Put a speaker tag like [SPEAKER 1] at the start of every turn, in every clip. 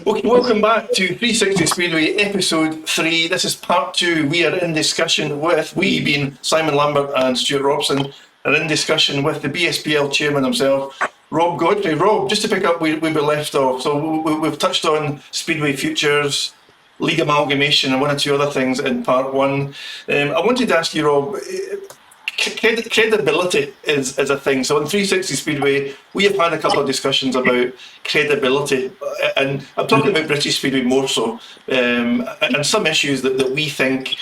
[SPEAKER 1] Okay, welcome back to 360 Speedway episode 3. This is part 2. We are in discussion with, we being Simon Lambert and Stuart Robson, are in discussion with the BSPL chairman himself, Rob Godfrey. Rob, just to pick up where we left off, so we've touched on Speedway futures, league amalgamation and one or two other things in part 1. I wanted to ask you, Rob, credibility is a thing. So in 360 Speedway, we have had a couple of discussions about credibility, and I'm talking about British Speedway more so, and some issues that we think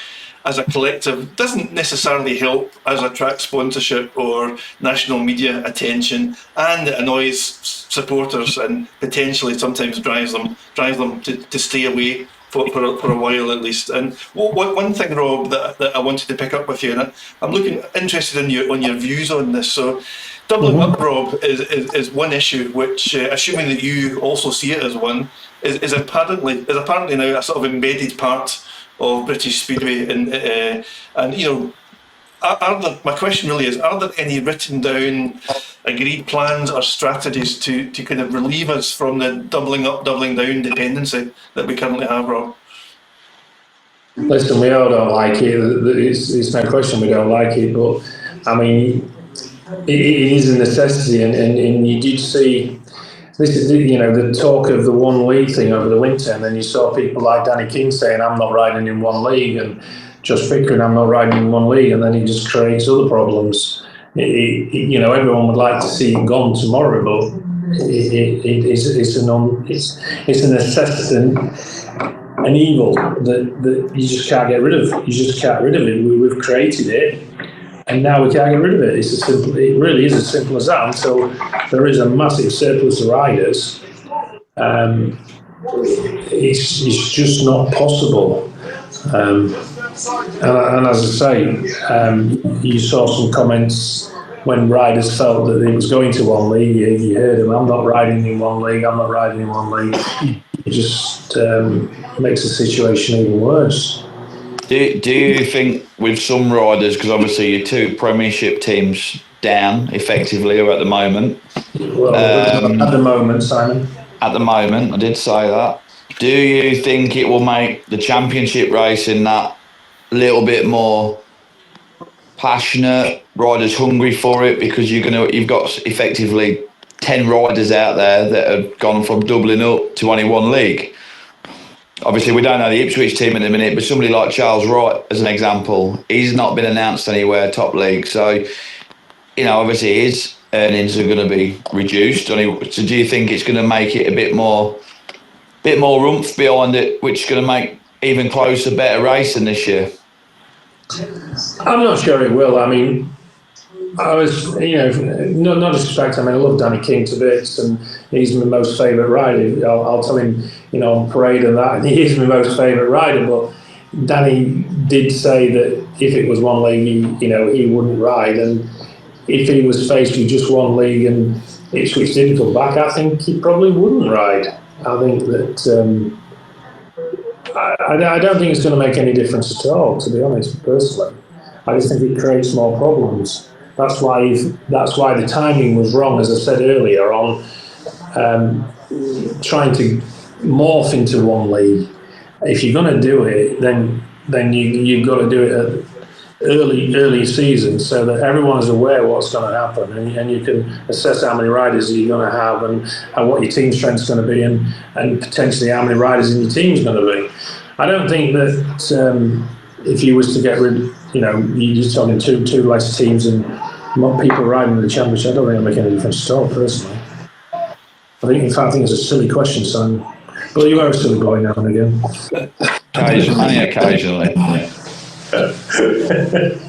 [SPEAKER 1] as a collective doesn't necessarily help as attract sponsorship or national media attention, and it annoys supporters and potentially sometimes drives them to stay away for a while at least. And one thing, Rob, that I wanted to pick up with you, and I'm interested in your views on this. So doubling up, Rob, is one issue which, assuming that you also see it as one, is apparently now a sort of embedded part of British Speedway. And you know, my question really is, are there any written down agreed plans or strategies to kind of relieve us from the doubling up, doubling down dependency that we currently have, Rob?
[SPEAKER 2] Listen, we all don't like it. It's no question we don't like it, but I mean, it is a necessity, and you did see this is the talk of the one league thing over the winter, and then you saw people like Danny King saying, "I'm not riding in one league," and Josh Fickering, "I'm not riding in one league," and then he just creates other problems. Everyone would like to see it gone tomorrow, but it's a necessity, an evil that you just can't get rid of. You just can't get rid of it. We've created it, and now we can't get rid of it. It really is as simple as that. Until there is a massive surplus of riders, it's just not possible. And as I say, you saw some comments when riders felt that it was going to one league. You heard them, "I'm not riding in one league, I'm not riding in one league." It just makes the situation even worse.
[SPEAKER 3] Do you think with some riders, because obviously your two premiership teams down effectively or at the moment?
[SPEAKER 2] Well, at the moment, Simon.
[SPEAKER 3] At the moment, I did say that. Do you think it will make the championship racing that little bit more passionate, riders hungry for it, because you've got effectively 10 riders out there that have gone from doubling up to only one league? Obviously, we don't know the Ipswich team at the minute, but somebody like Charles Wright, as an example, he's not been announced anywhere top league. So, obviously his earnings are going to be reduced. So do you think it's going to make it a bit more oomph behind it, which is going to make even closer, better racing this year?
[SPEAKER 2] I'm not sure it will. I mean, I was, not disrespect. I mean, I love Danny King to bits, and he's my most favourite rider. I'll tell him, on parade and that, and he is my most favourite rider. But Danny did say that if it was one league, he wouldn't ride, and if he was faced with just one league and Ipswich didn't come back, I think he probably wouldn't ride. I think that I don't think it's going to make any difference at all, to be honest, personally. I just think it creates more problems. That's why the timing was wrong, as I said earlier, on trying to morph into one league. If you're going to do it, then you've got to do it at early season, so that everyone's aware what's going to happen, and you can assess how many riders you're going to have, and what your team strength's going to be, and potentially how many riders in your team's going to be. I don't think that if you was to get rid, you're just talking two less teams and more people riding in the championship, I don't think it'll make any difference at all, personally. I think it's a silly question, son. But you are a silly boy now and again.
[SPEAKER 3] Occasionally. Yeah.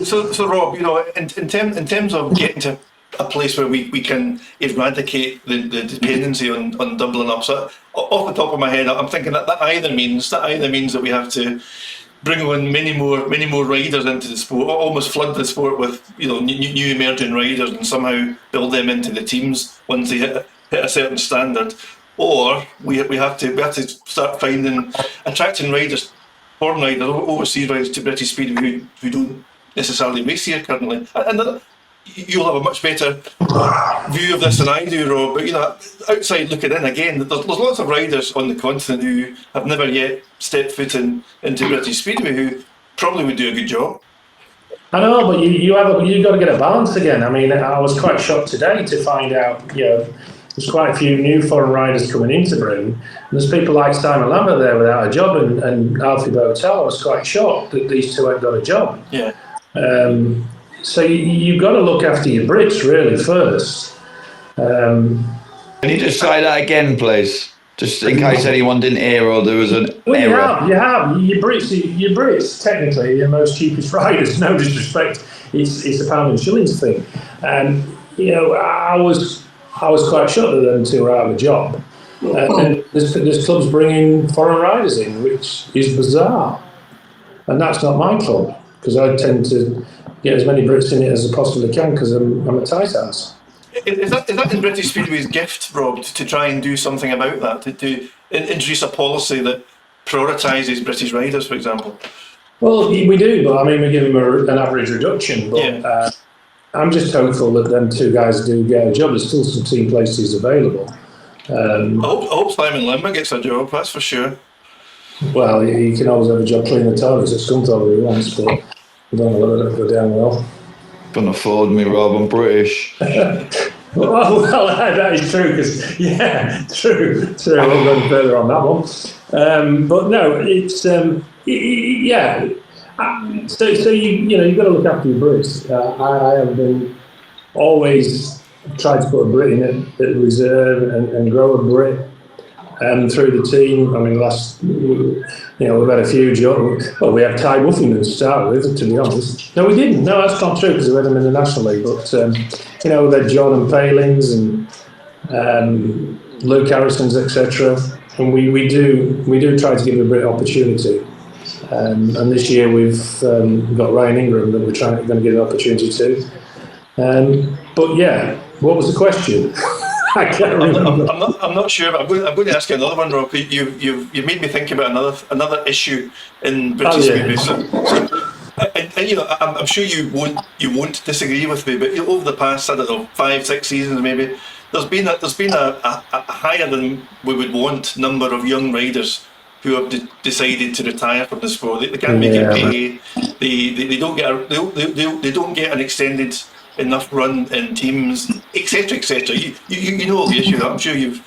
[SPEAKER 1] So Rob, in terms of getting to a place where we can eradicate the dependency on doubling up. So off the top of my head, I'm thinking that either means that we have to bring on many more riders into the sport, almost flood the sport with new emerging riders, and somehow build them into the teams once they hit a certain standard. Or we have to start attracting riders, foreign riders, overseas riders to British Speedway who don't necessarily race here currently. And you'll have a much better view of this than I do, Rob. But outside looking in, again, there's lots of riders on the continent who have never yet stepped foot into British Speedway who probably would do a good job.
[SPEAKER 2] I know, but you've got to get a balance again. I mean, I was quite shocked today to find out, there's quite a few new foreign riders coming into Britain. And there's people like Simon Lambert there without a job, and Alfie Botel. I was quite shocked that these two ain't got a job.
[SPEAKER 1] Yeah.
[SPEAKER 2] So you've got to look after your Brits really first.
[SPEAKER 3] Can you just say that again, please? Just in case anyone didn't hear or there was an error.
[SPEAKER 2] You have. Your Brits, technically, your most cheapest riders, no disrespect, it's a pound and shillings thing. And, I was quite shocked that them two were out of a job. And there's clubs bringing foreign riders in, which is bizarre. And that's not my club, because I tend to get as many Brits in it as I possibly can, because I'm a tight ass.
[SPEAKER 1] Is that in British Speedway's gift, Rob, to try and do something about that, to introduce a policy that prioritises British riders, for example?
[SPEAKER 2] Well, we do, but I mean, we give them an average reduction. But I'm just hopeful that them two guys do get a job. There's still some team places available.
[SPEAKER 1] I hope Simon Lambert gets a job, that's for sure.
[SPEAKER 2] Well, he can always have a job cleaning the toilets at Scunthorpe if he wants, but I don't know whether that'll go down well.
[SPEAKER 3] Couldn't afford me, Rob. I'm British.
[SPEAKER 2] well, that is true, because, true. I won't go any further on that one. But no, it's, So you've got to look after your Brits. I have been always tried to put a Brit in at reserve and grow a Brit through the team. I mean, we've had a few jobs. Well, we had Ty Buffington to start with, to be honest. No, we didn't. No, that's not true, because we had him in the National League. But we've had Jordan Palings and Luke Harrison's, etc. And we do try to give a Brit opportunity. And this year we've got Ryan Ingram that we're going to give an opportunity to. But yeah, what was the question? I can't remember.
[SPEAKER 1] I'm not sure, but I'm going to ask you another one, Rob. You made me think about another issue in British Speedway. I'm sure you won't disagree with me, but over the past 5-6 seasons maybe, there's been a higher than we would want number of young riders who have decided to retire from the sport. They can't make it pay. They don't get an extended enough run in teams, etc., etc. You know all the issue. I'm sure you've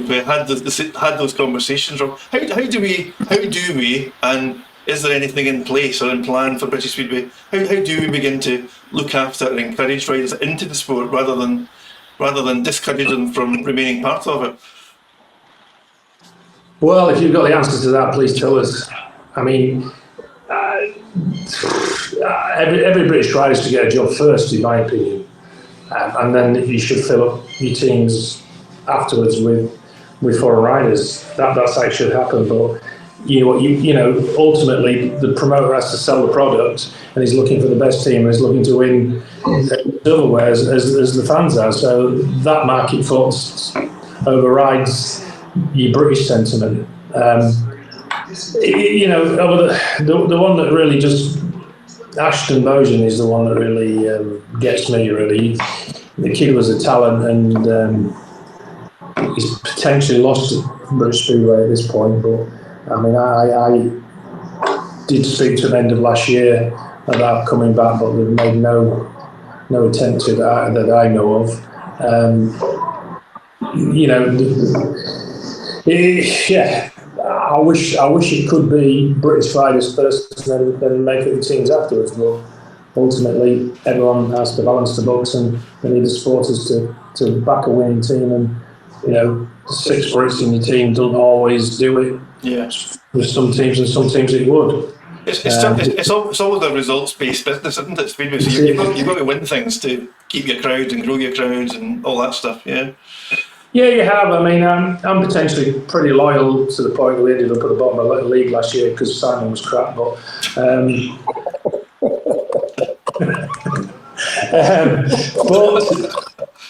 [SPEAKER 1] had those conversations. How do we and is there anything in place or in plan for British Speedway? How do we begin to look after and encourage riders into the sport rather than discourage them from remaining part of it?
[SPEAKER 2] Well, if you've got the answer to that, please tell us. I mean, every British rider is to get a job first, in my opinion, and then you should fill up your teams afterwards with foreign riders. That's how it should happen. But ultimately the promoter has to sell the product, and he's looking for the best team, and he's looking to win silverware as the fans are. So that market force overrides your British sentiment. The one that really just Ashton Bojan is the one that really gets me. Really, the kid was a talent, and he's potentially lost to British Speedway at this point. But I mean, I did speak to him end of last year about coming back, but they've made no attempt to that I know of. I wish it could be British riders first and then make it the teams afterwards, but ultimately everyone has to balance the books, and they need the supporters to back a winning team, and 6 Brits in your team don't always do it.
[SPEAKER 1] Yeah.
[SPEAKER 2] With some teams, and some teams it would.
[SPEAKER 1] It's always a results-based business, isn't it, Speedway? So you've got to win things to keep your crowds and grow your crowds and all that stuff, yeah?
[SPEAKER 2] Yeah, you have. I mean, I'm potentially pretty loyal to the point that we ended up at the bottom of the league last year because Simon was crap. But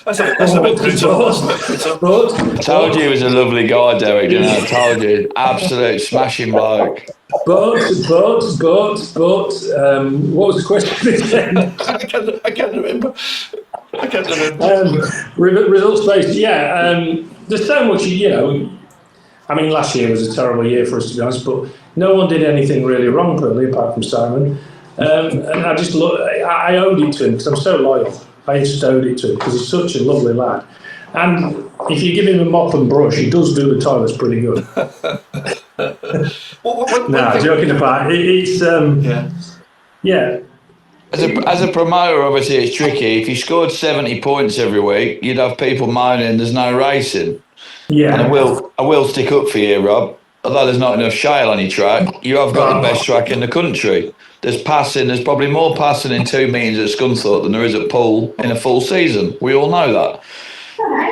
[SPEAKER 1] that's a bit brutal.
[SPEAKER 3] I told you he was a lovely guy, Derek. I told you, absolute smashing bloke.
[SPEAKER 2] What was the question again?
[SPEAKER 1] I can't remember.
[SPEAKER 2] Results based, yeah. There's so much, I mean, last year was a terrible year for us, to be honest, but no one did anything really wrong, really, apart from Simon. And I owed it to him because I'm so loyal. I just owed it to him because he's such a lovely lad. And if you give him a mop and brush, he does do the toilets pretty good. Joking apart, yeah.
[SPEAKER 3] As a promoter, obviously it's tricky. If you scored 70 points every week, you'd have people moaning there's no racing.
[SPEAKER 2] Yeah.
[SPEAKER 3] And I will stick up for you, Rob. Although there's not enough shale on your track, you have got the best track in the country. There's probably more passing in 2 meetings at Scunthorpe than there is at Poole in a full season. We all know that.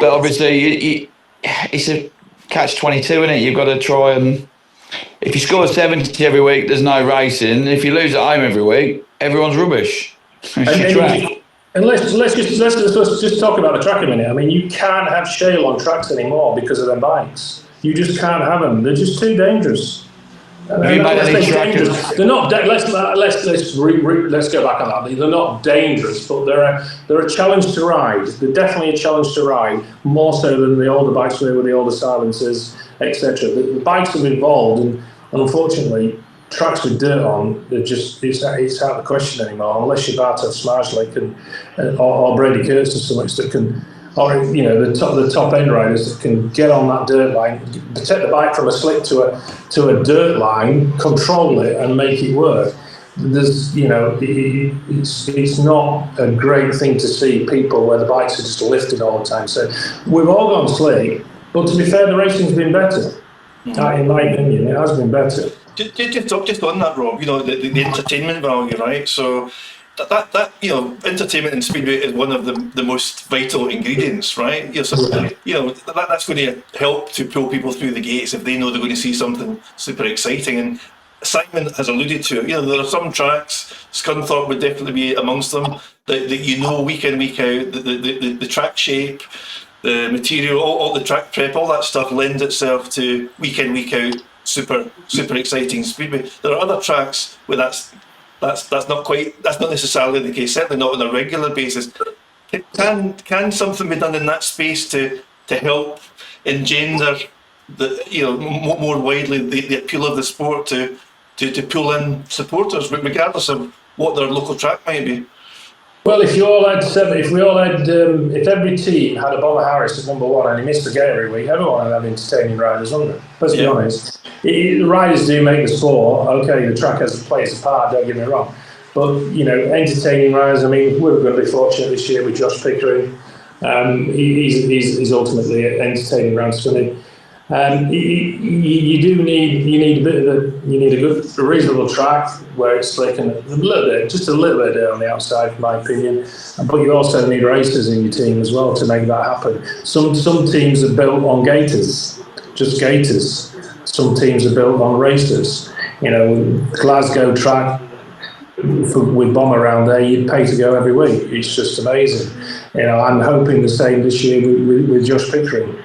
[SPEAKER 3] But obviously, it's a catch-22, isn't it? You've got to try and... If you score 70 every week, there's no racing. If you lose at home every week, everyone's rubbish.
[SPEAKER 2] And let's just talk about the track a minute. I mean, you can't have shale on tracks anymore because of their bikes. You just can't have them. They're just too dangerous.
[SPEAKER 3] Have you made any trackers?
[SPEAKER 2] They're not. Let's go back on that. They're not dangerous, but they're a challenge to ride. They're definitely a challenge to ride, more so than the older bikes were with the older silencers, etc. The bikes have evolved, and unfortunately, tracks with dirt on, it's out of the question anymore, unless you're Bartosz Smarzlik or Brady Kurtz or something that can, or the top end riders that can get on that dirt line, take the bike from a slick to a dirt line, control it and make it work. There's it's not a great thing to see people where the bikes are just lifted all the time. So we've all gone slick, but to be fair, the racing's been better. In my opinion, it has been better.
[SPEAKER 1] Just on that, Rob, the entertainment value, right? So that entertainment in Speedway is one of the most vital ingredients, right? That's going to help to pull people through the gates if they know they're going to see something super exciting. And Simon has alluded to it. There are some tracks, Scunthorpe would definitely be amongst them, that week in, week out, the track shape, the material, all the track prep, all that stuff lends itself to week in, week out, super exciting Speedway. There are other tracks where that's not necessarily the case, certainly not on a regular basis. Can something be done in that space to help engender more widely the appeal of the sport to pull in supporters, regardless of what their local track might be?
[SPEAKER 2] Well, if every team had a Bomber Harris at number one and he missed the gate every week, everyone would have entertaining riders, wouldn't it? Let's be honest. The riders do make the sport. Okay, the track has plays a part, don't get me wrong. But, entertaining riders, I mean, we're going to be fortunate this year with Josh Pickering. He's ultimately entertaining around Sunday. You need a reasonable track where it's slick and just a little bit on the outside, in my opinion. But you also need racers in your team as well to make that happen. Some teams are built on gators, just gators. Some teams are built on racers. Glasgow track with Bomb around there, you'd pay to go every week. It's just amazing. I'm hoping the same this year with Josh Pickering.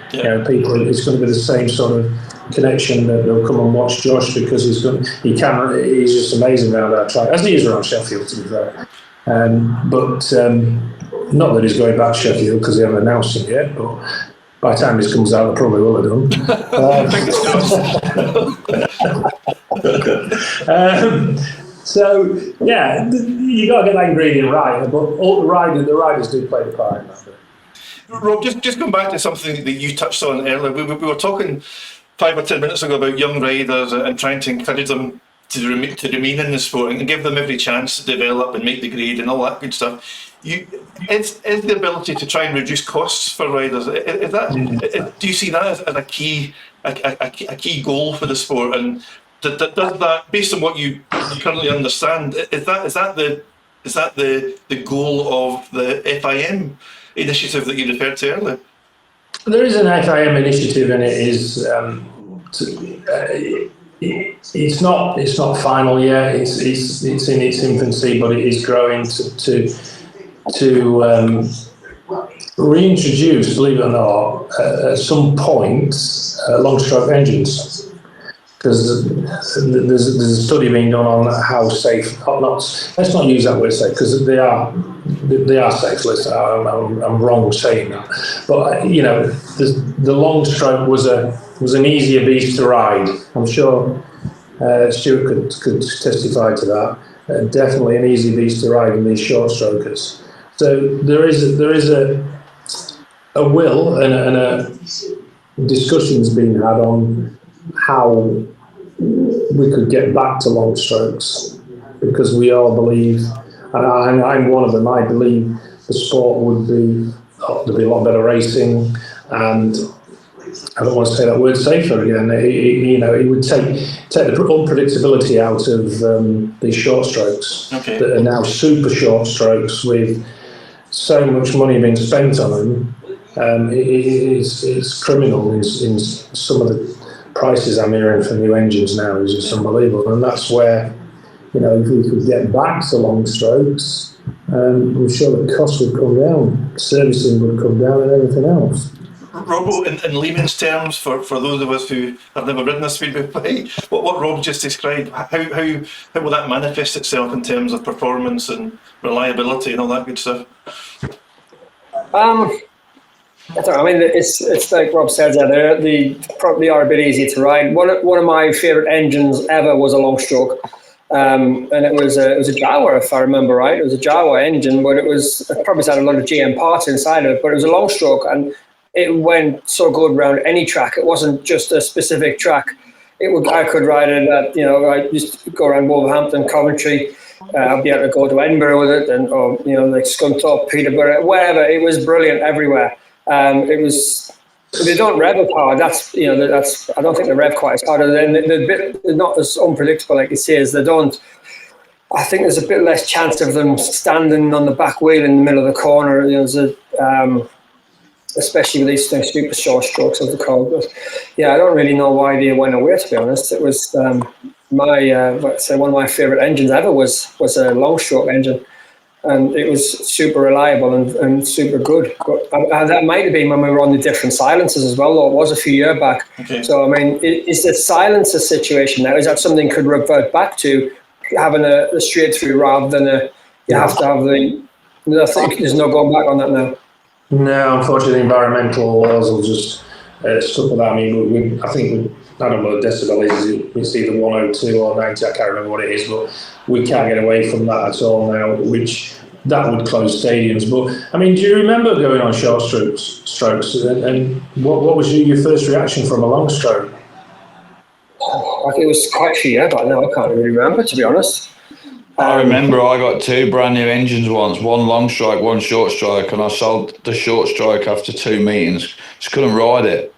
[SPEAKER 2] People, it's going to be the same sort of connection that they'll come and watch Josh because he's just amazing around our track, as he is around Sheffield, to be fair. But not that he's going back to Sheffield because they haven't announced it yet, but by the time this comes out, they probably will have done. So yeah, you got to get that ingredient right, but all the riders do play the part in that.
[SPEAKER 1] Rob, just going back to something that you touched on earlier, we were talking 5 or 10 minutes ago about young riders and trying to encourage them to remain in the sport and give them every chance to develop and make the grade and all that good stuff. Is the ability to try and reduce costs for riders, do you see that as a key goal for the sport? And does that, based on what you currently understand, is that the goal of the FIM initiative that you referred to earlier?
[SPEAKER 2] There is an FIM initiative, and it is it's not final yet. It's in its infancy, but it is growing to reintroduce, believe it or not, at some point, long stroke engines. because there's a study being done on how safe. Let's not use that word safe, because they are safe. I'm wrong saying that, but the long stroke was an easier beast to ride. I'm sure Stuart could testify to that. Definitely an easy beast to ride in these short strokers. So there is a will and a discussions being had on how we could get back to long strokes, because we all believe, and I'm one of them, I believe the sport would be, there'd be a lot better racing, and I don't want to say that word safer again. It would take the unpredictability out of these short strokes that are now super short strokes with so much money being spent on them. It's criminal in some of the prices I'm hearing for new engines now is just unbelievable, and that's where if we could get back to long strokes, I'm sure the cost would come down, servicing would come down, and everything else.
[SPEAKER 1] Robbo, in layman's terms, for those of us who have never ridden a speedway bike, what Rob just described, how will that manifest itself in terms of performance and reliability and all that good stuff?
[SPEAKER 4] I don't know. I mean, it's like Rob said there. They probably are a bit easier to ride. One of my favourite engines ever was a long stroke, and it was a Jawa, if I remember right. It was a Jawa engine, but it probably had a lot of GM parts inside of it. But it was a long stroke, and it went so good around any track. It wasn't just a specific track. I could ride it at, I used to go around Wolverhampton, Coventry. I'd be able to go to Edinburgh with it, or like Scunthorpe, Peterborough, wherever. It was brilliant everywhere. It was. They don't rev as hard. That's I don't think they rev quite as hard. They're not as unpredictable like you say as they don't. I think there's a bit less chance of them standing on the back wheel in the middle of the corner. Especially with these super short strokes of the car. But yeah, I don't really know why they went away, to be honest. It was one of my favourite engines ever was a long stroke engine, and it was super reliable and super good. But that might have been when we were on the different silencers as well, though it was a few years back.
[SPEAKER 1] Okay.
[SPEAKER 4] So I mean, is the silencer situation now, is that something could revert back to having a straight through rather than you have to have I think there's no going back on that now.
[SPEAKER 2] No, unfortunately, environmental laws will just stuck with that. I mean, I don't know what the decibel is. It's either 102 or 90. I can't remember what it is, but we can't get away from that at all now. That would close stadiums. But I mean, do you remember going on short strokes? And what was your first reaction from a long stroke?
[SPEAKER 4] It was quite a few years back now. I can't really remember, to be honest.
[SPEAKER 3] I remember I got two brand new engines once, one long strike, one short strike, and I sold the short strike after 2 meetings. Just couldn't ride it.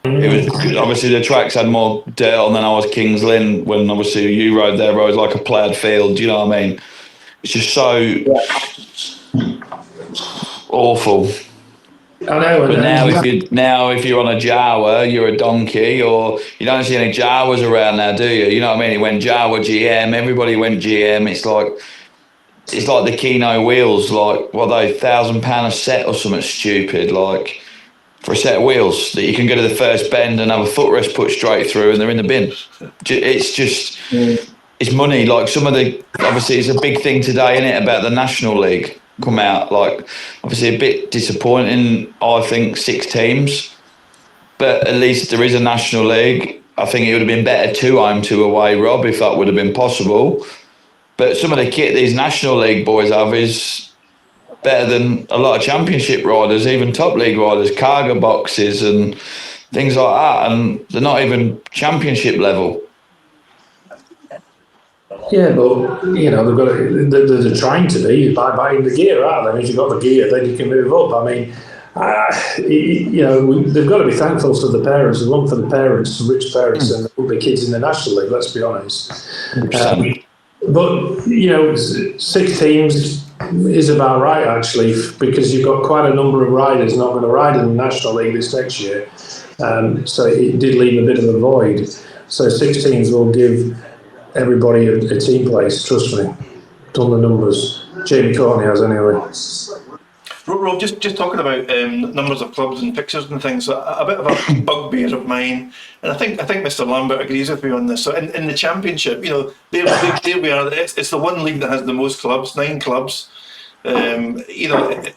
[SPEAKER 3] It was obviously the tracks had more dirt, and then I was Kings Lynn when obviously you rode there. I was like a ploughed field. Do you know what I mean? It's just so awful.
[SPEAKER 2] I know.
[SPEAKER 3] But now if you're on a Jawa, you're a donkey, or you don't see any Jawas around now, do you? You know what I mean? It went Jawa GM, everybody went GM. It's like the Kino wheels, like £1,000 a set or something stupid, like for a set of wheels that you can go to the first bend and have a footrest put straight through, and they're in the bin. It's just it's money. Like obviously it's a big thing today, isn't it, about the National League come out, like obviously a bit disappointing. I think 6 teams, but at least there is a National League. I think it would have been better 2 home, 2 away, Rob, if that would have been possible. But some of the kit these National League boys have is better than a lot of Championship riders, even top league riders, cargo boxes and things like that, and they're not even Championship level.
[SPEAKER 2] Yeah, but they're trying to be by buying the gear, aren't they? If you've got the gear, then you can move up. I mean, they've got to be thankful to the parents. They want for the parents, rich parents, and the kids in the National League. Let's be honest. But 6 teams is about right, actually, because you've got quite a number of riders not going to ride in the National League this next year. So it did leave a bit of a void. So 6 teams will give everybody a team place, trust me. Done the numbers. Jamie Courtney has anyway.
[SPEAKER 1] Rob, just talking about numbers of clubs and fixtures and things. A bit of a bugbear of mine, and I think Mr. Lambert agrees with me on this. So in the Championship, there we are. It's the one league that has the most clubs, 9 clubs.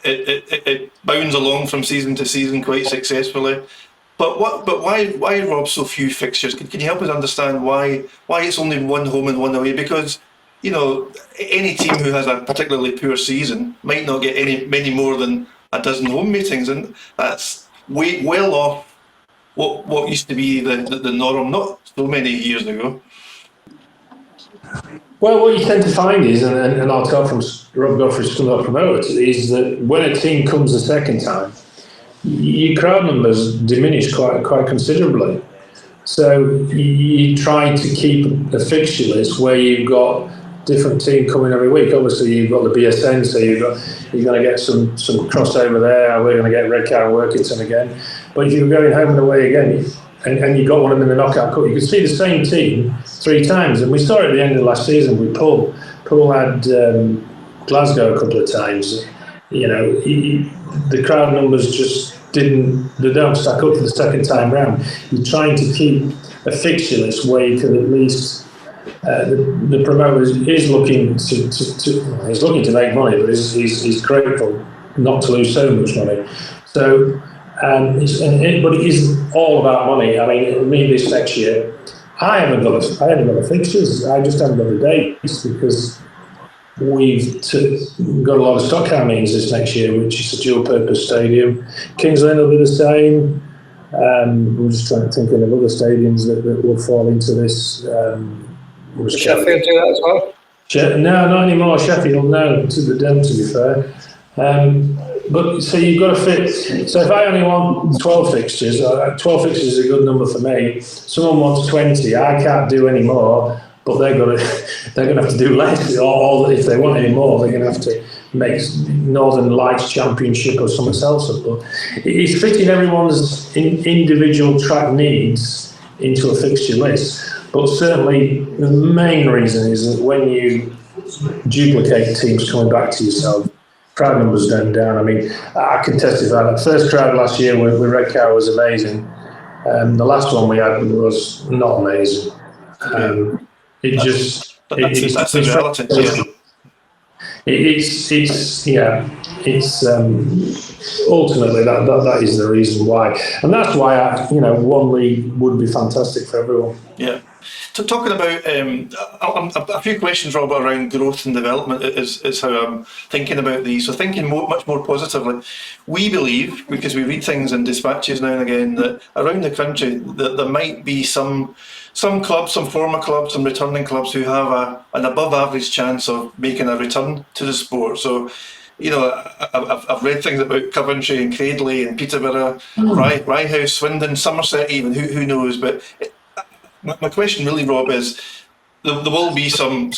[SPEAKER 1] It bounds along from season to season quite successfully. But why, Rob, so few fixtures? Can you help us understand why it's only one home and one away? Because any team who has a particularly poor season might not get many more than a dozen home meetings, and that's well off what used to be the norm not so many years ago.
[SPEAKER 2] Well, what you tend to find is, and I'll tell from Rob Godfrey's still promoted, is that when a team comes the second time, your crowd numbers diminish quite considerably. So you try to keep a fixture list where you've got different team coming every week. Obviously, you've got the BSN, so you're going to get some crossover there. We're going to get Redcar and Workington again. But if you're going home and away again, and you got one of them in the knockout cup, you could see the same team 3 times. And we saw it at the end of last season with Paul. Paul had Glasgow a couple of times. The crowd numbers just they don't stack up for the second time round. You're trying to keep a fixture list where you can at least the promoter is looking to make money, but he's grateful not to lose so much money. So, but it isn't all about money. I mean, this next year, I haven't got the fixtures. I just haven't got the dates because we've got a lot of Stockhouse meetings this next year, which is a dual-purpose stadium. Kings Lynn will be the same. We're just trying to think of other stadiums that will fall into this.
[SPEAKER 4] Sheffield do that as well?
[SPEAKER 2] No, not anymore. Sheffield, no, to the den, to be fair. But so you've got to fit. So if I only want 12 fixtures, 12 fixtures is a good number for me. Someone wants 20. I can't do any more, but they're going to have to do less. Or if they want any more, they're going to have to make Northern Lights Championship or something else up. But it's fitting everyone's individual track needs into a fixture list. But certainly the main reason is that when you duplicate teams coming back to yourself, crowd numbers going down. I mean, I can testify that first crowd last year with Redcar was amazing. The last one we had was not amazing. That's
[SPEAKER 1] the reality.
[SPEAKER 2] It's ultimately that is the reason why, and that's why one league would be fantastic for everyone.
[SPEAKER 1] Yeah. So talking about a few questions, Robert, around growth and development is how I'm thinking about these. So thinking much more positively, we believe, because we read things in dispatches now and again, that around the country that there might be some clubs, some former clubs, some returning clubs who have an above average chance of making a return to the sport. So, I've read things about Coventry and Cradley and Peterborough, Rye House, Swindon, Somerset even, who knows, but my question really, Rob, is there will be some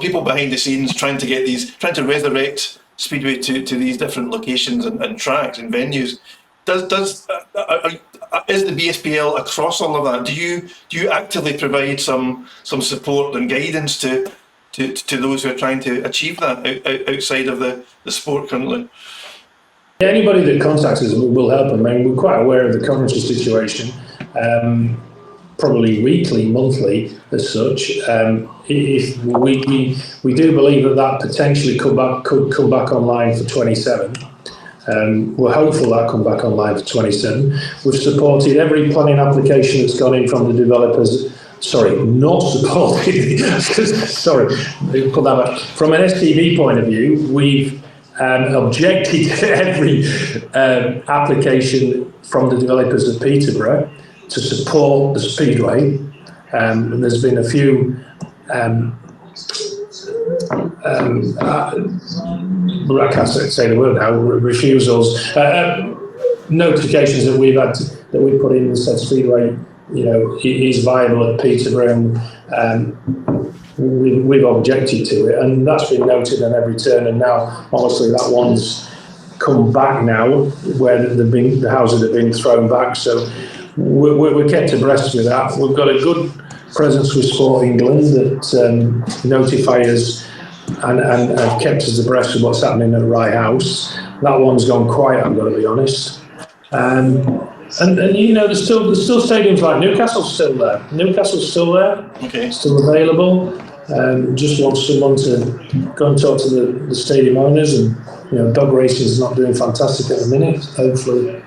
[SPEAKER 1] people behind the scenes trying to resurrect Speedway to these different locations and tracks and venues. Is the BSPL across all of that? Do you actively provide some support and guidance to those who are trying to achieve that outside of the sport currently?
[SPEAKER 2] Anybody that contacts us will help them. I mean, we're quite aware of the Coventry situation. Probably weekly, monthly, as such. If we do believe that potentially could come back online for 27. We're hopeful that come back online for 27. We've supported every planning application that's gone in from the developers. Sorry, not supported. Sorry, put that back. From an STV point of view, we've objected to every application from the developers of Peterborough to support the Speedway. And there's been a few I can't say the word now, refusals, notifications that we've had that we put in and said Speedway, is viable at Peterborough, and we've objected to it, and that's been noted on every turn. And now, obviously, that one's come back now, where the houses have been thrown back. So we're kept abreast with that. We've got a good presence with Sport England that notify us and have kept us abreast of what's happening at Rye House. that one's gone quiet, I've got to be honest. And you know, there's still stadiums like Newcastle's still there. Newcastle's still there,
[SPEAKER 1] Okay.
[SPEAKER 2] still available. Just want someone to go and talk to the stadium owners, and you know, dog racing is not doing fantastic at the minute. Hopefully,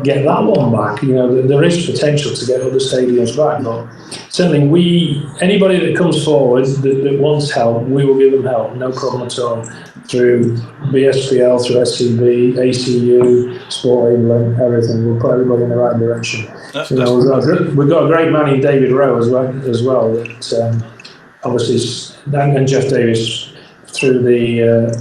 [SPEAKER 2] get that one back. You know, there is potential to get other stadiums back, but certainly anybody that comes forward that wants help, we will give them help, no problem at all. Through BSPL, through SCB, ACU, Sport England, everything. We'll put everybody in the right direction. We've got a great man in David Rowe as well that obviously, and Jeff Davis through the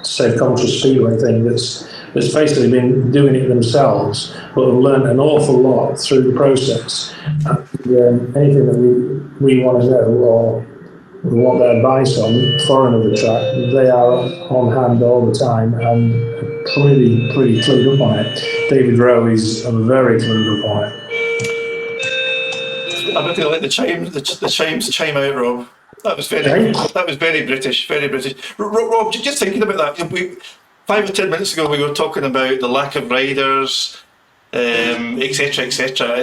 [SPEAKER 2] Safe Commentary Speedway thing that's basically been doing it themselves, but have learned an awful lot through the process. And anything that we want to know or we want their advice on for another track, they are on hand all the time and pretty clued up on it. David Rowe is very clued up on it.
[SPEAKER 1] I'm going to let the chimes chime out, Rob. That was very British, very British. Rob, just thinking about that, 5 or 10 minutes ago we were talking about the lack of riders, etc.,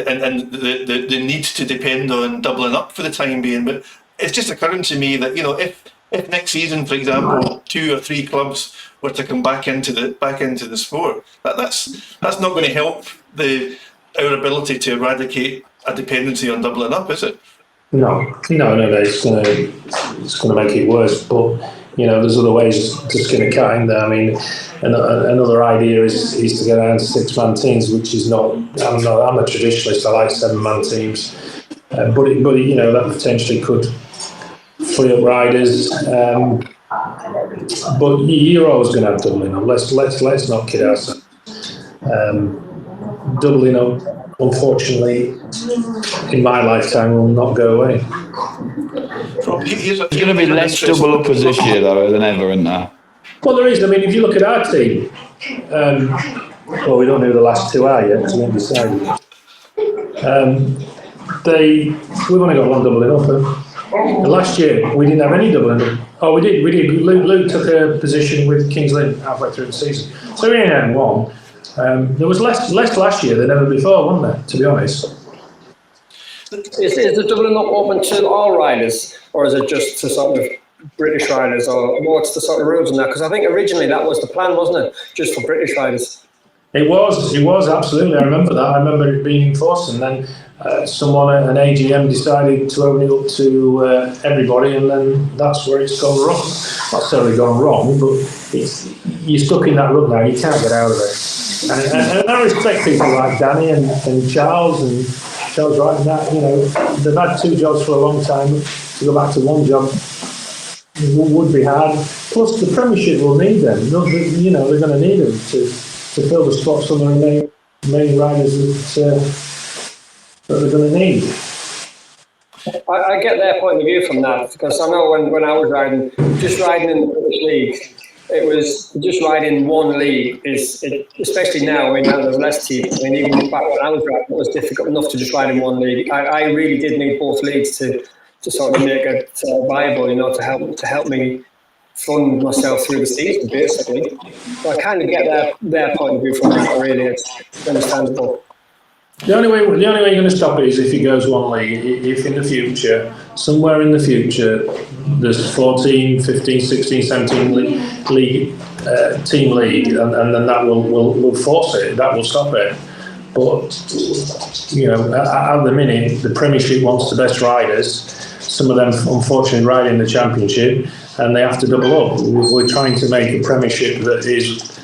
[SPEAKER 1] and the need to depend on doubling up for the time being. But it's just occurring to me that, you know, if next season, for example, 2 or 3 clubs were to come back into the sport, that's not going to help our ability to eradicate a dependency on doubling up, is it?
[SPEAKER 2] No, it's going to make it worse. But you know, there's other ways to skin a cat in there. I mean, another idea is to get down to 6-man teams, which is not. I'm a traditionalist. I like 7-man teams, but you know, that potentially could free up riders. But you're always going to have doubling up. Let's not kid ourselves. Doubling up, unfortunately, in my lifetime, will not go away.
[SPEAKER 3] There's going to be less double uppers this year, though, than ever, isn't there?
[SPEAKER 2] Well, there is. I mean, if you look at our team, well, we don't know who the last 2 are yet because we haven't decided. We've only got one doubling up. Last year, we didn't have any doubling up. Oh, we did. Luke took a position with Kings Lynn halfway through the season. So we only had one. There was less last year than ever before, wasn't there, to be honest?
[SPEAKER 4] Is the doubling up open to all riders, or is it just to sort of British riders, or what's the sort of rules on that? Because I think originally that was the plan, wasn't it? Just for British riders.
[SPEAKER 2] It was absolutely. I remember that. I remember it being enforced, and then someone at an AGM decided to open it up to everybody, and then that's where it's gone wrong. Not necessarily gone wrong, but you're stuck in that rut now. You can't get out of it. And I respect people like Danny and Charles and Charles Wright, and that, you know, they've had 2 jobs for a long time. To go back to 1 job would be hard. Plus, the Premiership will need them. You know, they're going to need them to fill the spots on the main riders that they're going to need.
[SPEAKER 4] I get their point of view from that, because I know when I was riding, just riding in the British League, it was just riding 1 league especially now, I mean, now there's less teams. I mean, even back when I was riding, it was difficult enough to just ride in 1 league. I really did need both leagues to sort of make it viable, you know, to help me fund myself through the season, basically. So I kind of get their point of view from that, really. It's understandable.
[SPEAKER 2] The only way you're going to stop it is if it goes 1 league. If in the future, somewhere in the future, there's 14, 15, 16, 17 team league, and then that will force it. That will stop it. But you know, at the minute, the Premiership wants the best riders. Some of them, unfortunately, ride in the Championship, and they have to double up. We're trying to make a Premiership that is.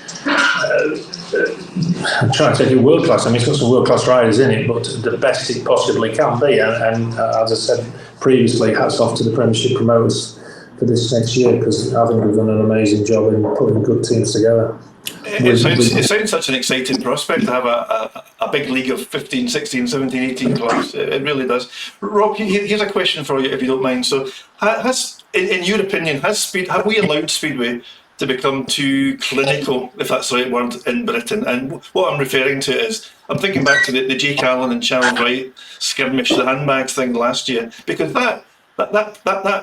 [SPEAKER 2] I'm trying to take it world class. I mean, it's got some world class riders in it, but the best it possibly can be. And as I said previously, hats off to the Premiership promoters for this next year, because I think we've done an amazing job in putting good teams together.
[SPEAKER 1] It sounds such an exciting prospect to have a big league of 15, 16, 17, 18 clubs. It really does. Rob, here's a question for you, if you don't mind. So, in your opinion, have we allowed Speedway to become too clinical, if that's the right word, in Britain? And what I'm referring to is, I'm thinking back to the Jake Allen and Charles Wright skirmish, the handbags thing last year, because that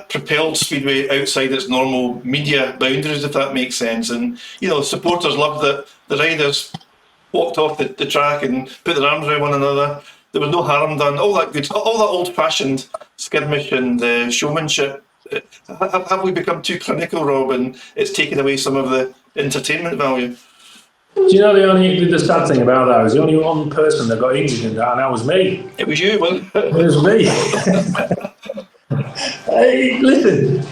[SPEAKER 1] propelled Speedway outside its normal media boundaries, if that makes sense. And, you know, supporters loved it, the riders walked off the track and put their arms around one another. There was no harm done. All that good, all that old-fashioned skirmish and showmanship. Have we become too clinical, Rob, and it's taken away some of the entertainment value?
[SPEAKER 2] Do you know the sad thing about that is the only one person that got injured in that, and that was me.
[SPEAKER 1] It was you, wasn't it?
[SPEAKER 2] It was me. Hey, listen,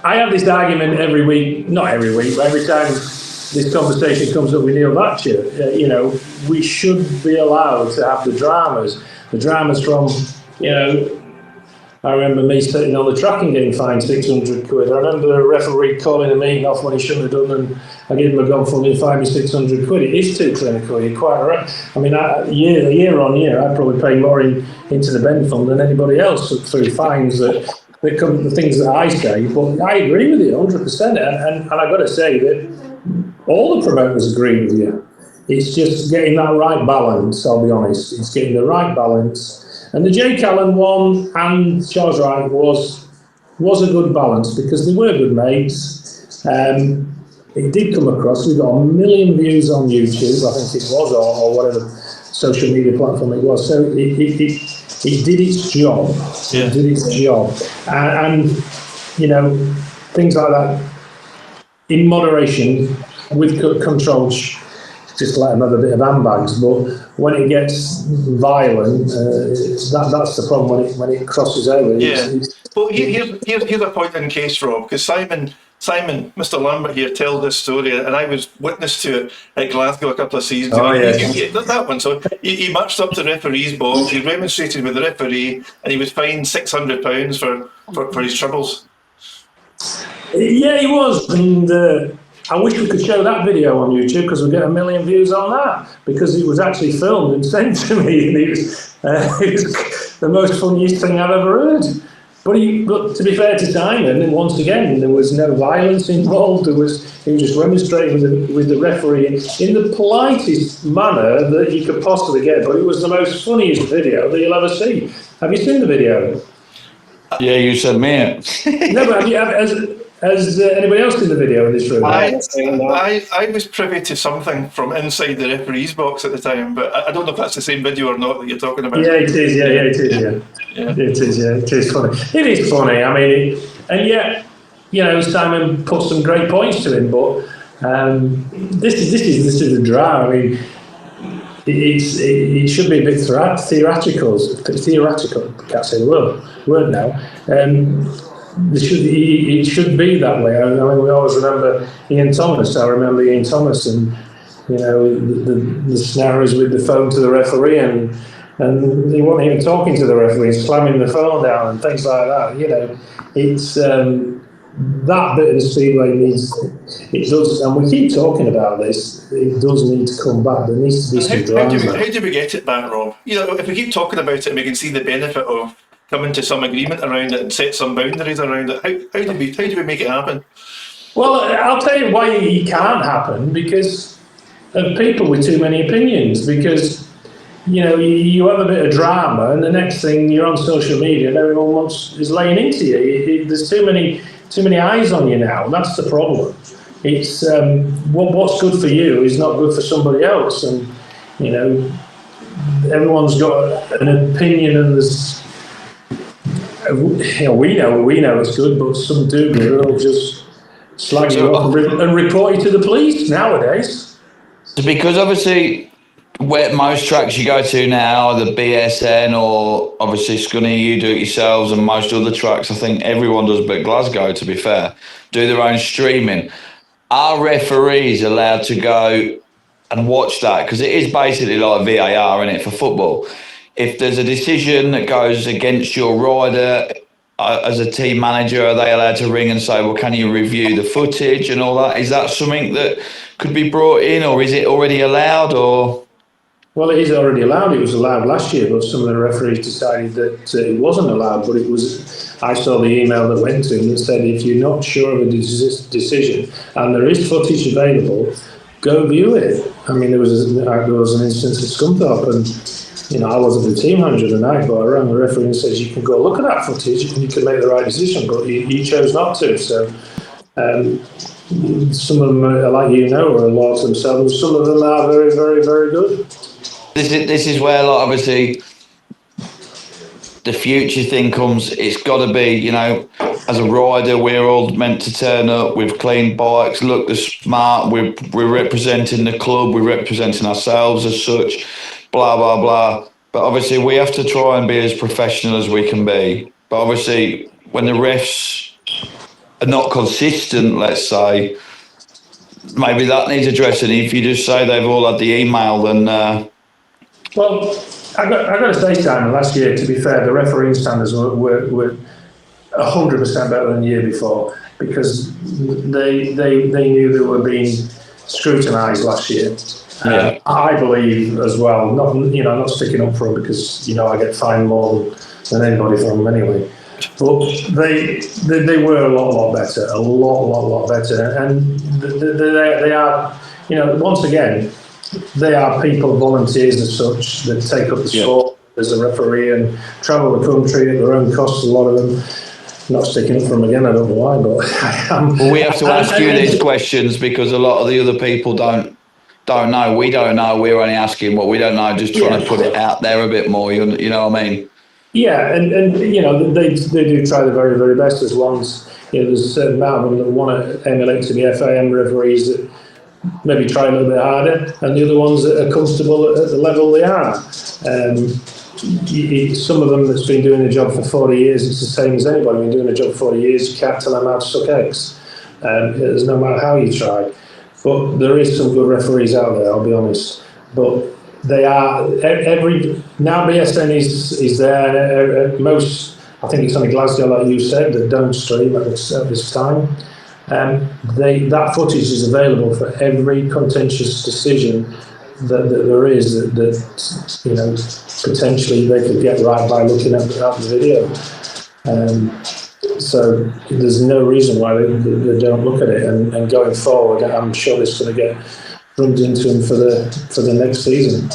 [SPEAKER 2] I have this argument every week, not every week, but every time this conversation comes up with Neil Batcher. You know, we should be allowed to have the dramas from, you know, I remember me sitting on the track and getting fined 600 quid. I remember the referee calling a meeting off when he shouldn't have done, and I gave him a gone for me and fined me 600 quid. It is too clinical, you're quite right. I mean, year on year, I probably pay more into the Ben Fund than anybody else through fines that come the things that I say. But I agree with you 100%. And I've got to say that all the promoters agree with you. It's just getting that right balance, I'll be honest. It's getting the right balance. And the Jake Allen one and Charles Wright was a good balance because they were good mates. It did come across. We got 1 million views on YouTube, I think it was, or whatever social media platform it was. So it did its job.
[SPEAKER 1] Yeah.
[SPEAKER 2] It did its job. And, you know, things like that in moderation with control. Just like another bit of handbags, but when it gets violent, that's the problem when it crosses over.
[SPEAKER 1] Yeah. Well, here's a point in case, Rob, because Simon, Mr. Lambert here, told this story, and I was witness to it at Glasgow a couple of seasons ago. That one. So he marched up to the referee's box, he remonstrated with the referee, and he was fined £600 for his troubles.
[SPEAKER 2] Yeah, he was, and I wish we could show that video on YouTube because we'll get 1 million views on that, because it was actually filmed and sent to me, and it was the most funniest thing I've ever heard. But to be fair to Simon, and once again, there was no violence involved. He was just remonstrating with the referee in the politest manner that you could possibly get. But it was the most funniest video that you'll ever see. Have you seen the video?
[SPEAKER 3] Yeah, you said me.
[SPEAKER 2] No, but has anybody else seen the video in this room?
[SPEAKER 1] I was privy to something from inside the referee's box at the time, but I don't know if that's the same video or not that you're talking about.
[SPEAKER 2] Yeah, it is. Yeah, it is. Yeah. It is. Yeah, it is funny. It is funny. I mean, and yet, you know, Simon put some great points to him, but this is a drama. I mean, it should be a bit theatrical. Can't say the word now. It should be that way. I mean, we always remember Ian Thomas. I remember Ian Thomas, and you know the scenarios with the phone to the referee, and he wasn't even talking to the referee, slamming the phone down and things like that. You know, it's that bit of the Speedway it does, and we keep talking about this. It does need to come back. There needs to be some drama.
[SPEAKER 1] How do we get it back, Rob? You know, if we keep talking about it, and we can see the benefit of coming to some agreement around it and set some boundaries around it. How do we make it happen?
[SPEAKER 2] Well, I'll tell you why it can't happen, because of people with too many opinions. Because you know you have a bit of drama, and the next thing you're on social media, and everyone is laying into you. There's too many eyes on you now. That's the problem. It's what's good for you is not good for somebody else, and you know everyone's got an opinion, and there's. You know, we know it's good, but some do will just slag you off and report you to the police nowadays.
[SPEAKER 3] Because obviously, where most tracks you go to now, the BSN or obviously Scunny, you do it yourselves, and most other tracks, I think everyone does, but Glasgow, to be fair, do their own streaming. Are referees allowed to go and watch that? Because it is basically like VAR, isn't it, for football? If there's a decision that goes against your rider, as a team manager, are they allowed to ring and say, well, can you review the footage and all that? Is that something that could be brought in, or is it already allowed? Or
[SPEAKER 2] Well, it is already allowed. It was allowed last year, but some of the referees decided that it wasn't allowed. But it was. I saw the email that went to him that said, if you're not sure of a decision and there is footage available, go view it. I mean, there was an instance at Scunthorpe, and you know, I wasn't the team manager the night, but I rang the referee and says, you can go look at that footage and you can make the right decision, but he chose not to. So Some of them are, like are loyal to themselves. Some of them are very, very, very good.
[SPEAKER 3] This is where, like, obviously, the future thing comes. It's got to be, as a rider, we're all meant to turn up with clean bikes, look the smart. We're representing the club. We're representing ourselves as such. Blah blah blah. But obviously, we have to try and be as professional as we can be. But obviously, when the refs are not consistent, let's say, maybe that needs addressing. If you just say they've all had the email, then
[SPEAKER 2] well, I got to say, Simon, last year, to be fair, the refereeing standards were 100% better than the year before, because they knew they were being scrutinised last year.
[SPEAKER 3] Yeah.
[SPEAKER 2] I believe as well, not sticking up for them, because I get fined more than anybody from them anyway. But they were a lot better, a lot better, and they are, once again, they are people, volunteers as such, that take up the sport as a referee and travel the country at their own cost. A lot of them. Not sticking up for them again, I don't know why, but I am.
[SPEAKER 3] Well, we have to ask you these questions because a lot of the other people don't know. We don't know. We're only asking what we don't know, just trying to put it out there a bit more. You know what I mean? Yeah,
[SPEAKER 2] and they do try the very, very best. There's ones, there's a certain amount of them that want to emulate to the FAM referees that maybe try a little bit harder, and the other ones that are comfortable at the level they are. Some of them that's been doing the job for 40 years, it's the same as anybody. Been doing a job for 40 years, you can't tell them how to suck eggs. It's no matter how you try. But there is some good referees out there, I'll be honest. But they are, now BSN is there. Most, I think it's only Glasgow, like you said, that don't stream at this time. That footage is available for every contentious decision that there is that potentially they could get right by looking at the video. So there's no reason why they don't look at it, and going forward, I'm sure it's going to get drummed into them for the next season.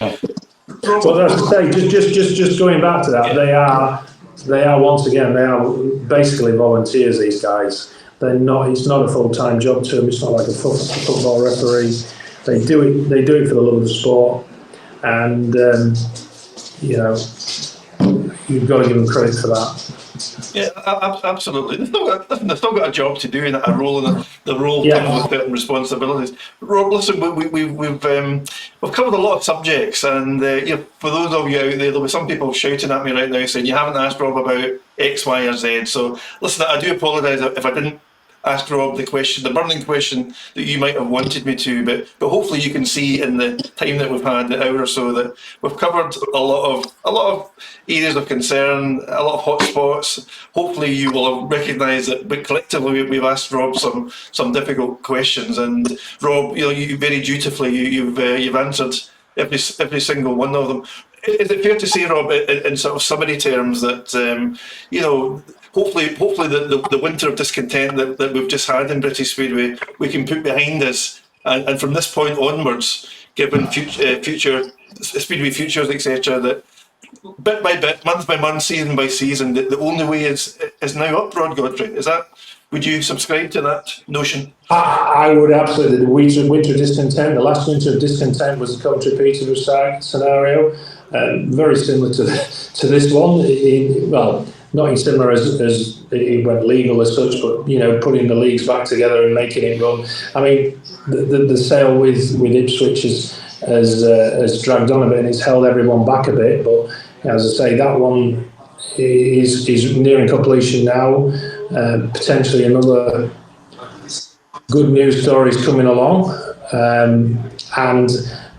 [SPEAKER 2] But as I say, just going back to that, they are once again, they are basically volunteers. These guys, they're not. It's not a full-time job to them. It's not like a football referee. They do it for the love of the sport, and you've got to give them credit for that.
[SPEAKER 1] Yeah, absolutely. They've still got a job to do, and a role, and the role comes with certain responsibilities. Rob, listen, we've covered a lot of subjects, and for those of you out there, there'll be some people shouting at me right now saying you haven't asked Rob about X, Y, or Z. So listen, I do apologise if I didn't ask Rob the burning question that you might have wanted me to, but hopefully you can see in the time that we've had, the hour or so, that we've covered a lot of areas of concern, a lot of hot spots. Hopefully you will have recognised that, but collectively we've asked Rob some difficult questions, and Rob, you very dutifully you've answered every single one of them. Is it fair to say, Rob, in sort of summary terms, that hopefully the winter of discontent that we've just had in British Speedway, we can put behind us, and from this point onwards, given future Speedway futures, etc., that bit by bit, month by month, season by season, the only way is now up, Rod Godfrey. Would you subscribe to that notion?
[SPEAKER 2] I would absolutely. The winter discontent, the last winter of discontent was the Coventry Peterborough scenario, very similar to this one. Well, not as similar as it went legal as such, but putting the leagues back together and making it run. I mean, the sale with Ipswich has dragged on a bit, and it's held everyone back a bit. But as I say, that one is nearing completion now. Potentially another good news story is coming along, and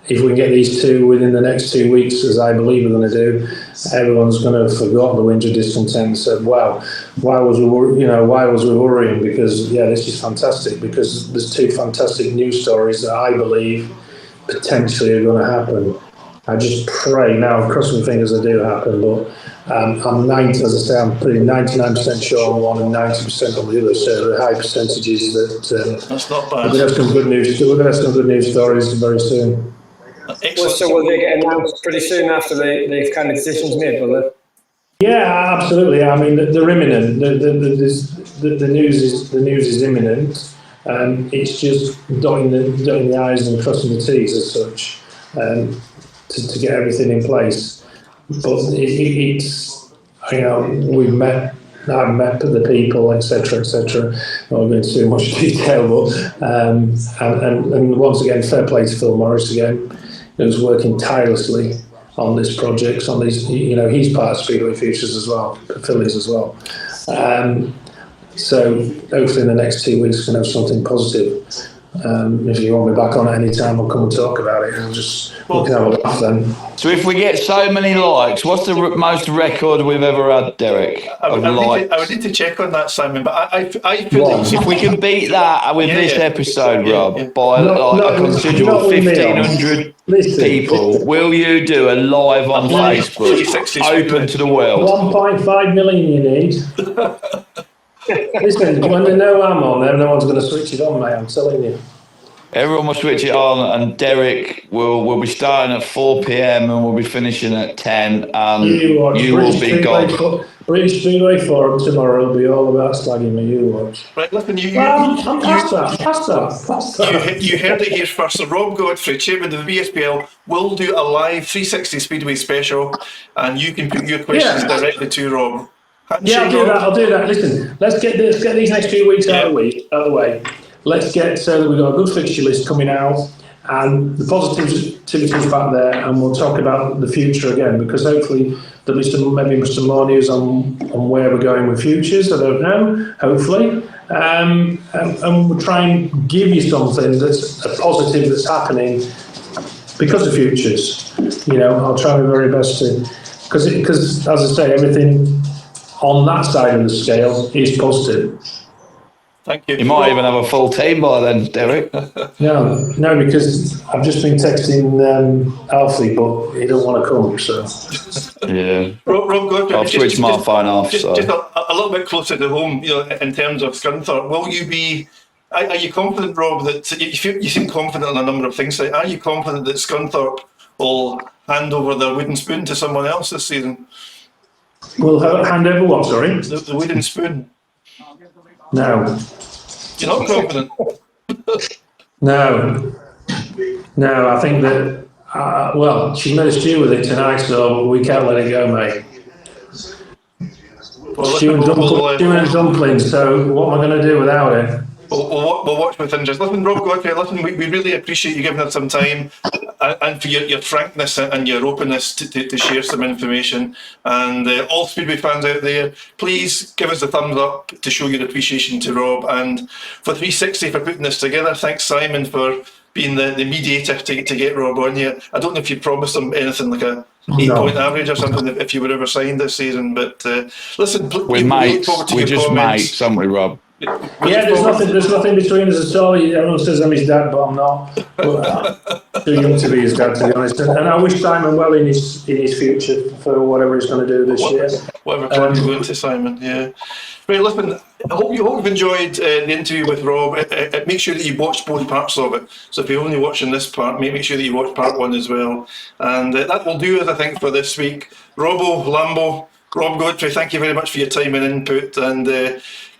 [SPEAKER 2] if we can get these two within the next 2 weeks, as I believe we're going to do, everyone's going to have forgotten the winter discontent and said, "Wow, why was we worrying?" Because this is fantastic. Because there's two fantastic news stories that I believe potentially are going to happen. I just pray now, cross my fingers, they do happen. But I'm I'm pretty 99% sure on one and 90% on the other. So the high percentages that
[SPEAKER 1] that's not bad.
[SPEAKER 2] We're going to have some good news. We're going to have some good news stories very soon.
[SPEAKER 1] Excellent.
[SPEAKER 4] So will they get announced pretty soon after the kind of decisions made, will they?
[SPEAKER 2] Yeah, absolutely. I mean, they're imminent. The news is imminent. It's just dotting the I's and crossing the T's as such, to get everything in place. But it's, we've met. I've met the people, etc., etc. Not going into too much detail, but and once again, fair play to Phil Morris again, who's working tirelessly on this project. On these, he's part of Speedway Futures as well. Phil is as well. So hopefully in the next 2 weeks we can have something positive. If you want me back on at any time, I'll come and talk about it, and we can have a laugh then.
[SPEAKER 3] So if we get so many likes, what's the most record we've ever had, Derek?
[SPEAKER 1] I would need to check on that, Simon, but I feel that
[SPEAKER 3] if we can beat that with this episode, Rob, by a considerable 1,500 people, will you do a live on Facebook, open to the world?
[SPEAKER 2] 1.5 million you need. Listen, when there's no am on there, no one's going to switch it on, mate, I'm telling you.
[SPEAKER 3] Everyone will switch it on, and Derek will be starting at 4 p.m. and we'll be finishing at 10, and you will be God.
[SPEAKER 2] British Speedway Forum tomorrow will be all about slagging me, you watch.
[SPEAKER 1] Right, listen,
[SPEAKER 2] I'm past that.
[SPEAKER 1] You heard it here first. So Rob Godfrey, chairman of the VSPL, will do a live 360 Speedway special, and you can put your questions directly to Rob.
[SPEAKER 2] I'll do that. Listen, let's get these next few weeks out of the way. Let's get so that we've got a good fixture list coming out, and the positivity's back there, and we'll talk about the future again, because hopefully there'll be maybe some more news on where we're going with futures. I don't know. Hopefully, and we'll try and give you something that's a positive that's happening because of futures. I'll try my very best to, because as I say, everything on that side of the scale is positive.
[SPEAKER 1] Thank you.
[SPEAKER 3] You might even have a full team by then, Derek.
[SPEAKER 2] No, because I've just been texting Alfie, but he don't want to come, so.
[SPEAKER 3] Yeah.
[SPEAKER 1] Rob Godfrey,
[SPEAKER 3] I've switched my phone off.
[SPEAKER 1] Just a little bit closer to home, in terms of Scunthorpe, will you be? Are you confident, Rob, that you seem confident on a number of things? Are you confident that Scunthorpe will hand over their wooden spoon to someone else this season?
[SPEAKER 2] Will hand over what? Sorry.
[SPEAKER 1] The wooden spoon.
[SPEAKER 2] No.
[SPEAKER 1] You're not confident?
[SPEAKER 2] No, I think that, she's made a stew with it tonight, so we can't let it go, mate. Stew and dumplings, so what am I going to do without it?
[SPEAKER 1] We'll watch with interest. Listen, Rob Godfrey, we really appreciate you giving us some time and for your frankness and your openness to share some information. And all Speedway fans out there, please give us a thumbs up to show your appreciation to Rob, and for 360 for putting this together. Thanks, Simon, for being the mediator to get Rob on here. I don't know if you promised him anything like a 8-point average or something if you were ever signed this season, but listen,
[SPEAKER 3] we're mates. We're just mates, aren't we, Rob?
[SPEAKER 2] Yeah, there's nothing between us at all. Everyone says I'm his dad, but I'm not. But, too young to be his dad, to be honest. And I wish Simon well in his future for whatever he's going to do this year.
[SPEAKER 1] Whatever plans go into Simon, yeah. Right, listen, I hope you've enjoyed the interview with Rob. Make sure that you watch both parts of it. So if you're only watching this part, make sure that you watch part one as well. And that will do it, I think, for this week. Rob Godfrey, thank you very much for your time and input. And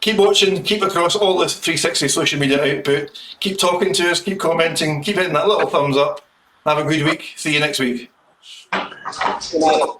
[SPEAKER 1] keep watching, keep across all this 360 social media output. Keep talking to us, keep commenting, keep hitting that little thumbs up. Have a good week. See you next week.
[SPEAKER 4] Good night.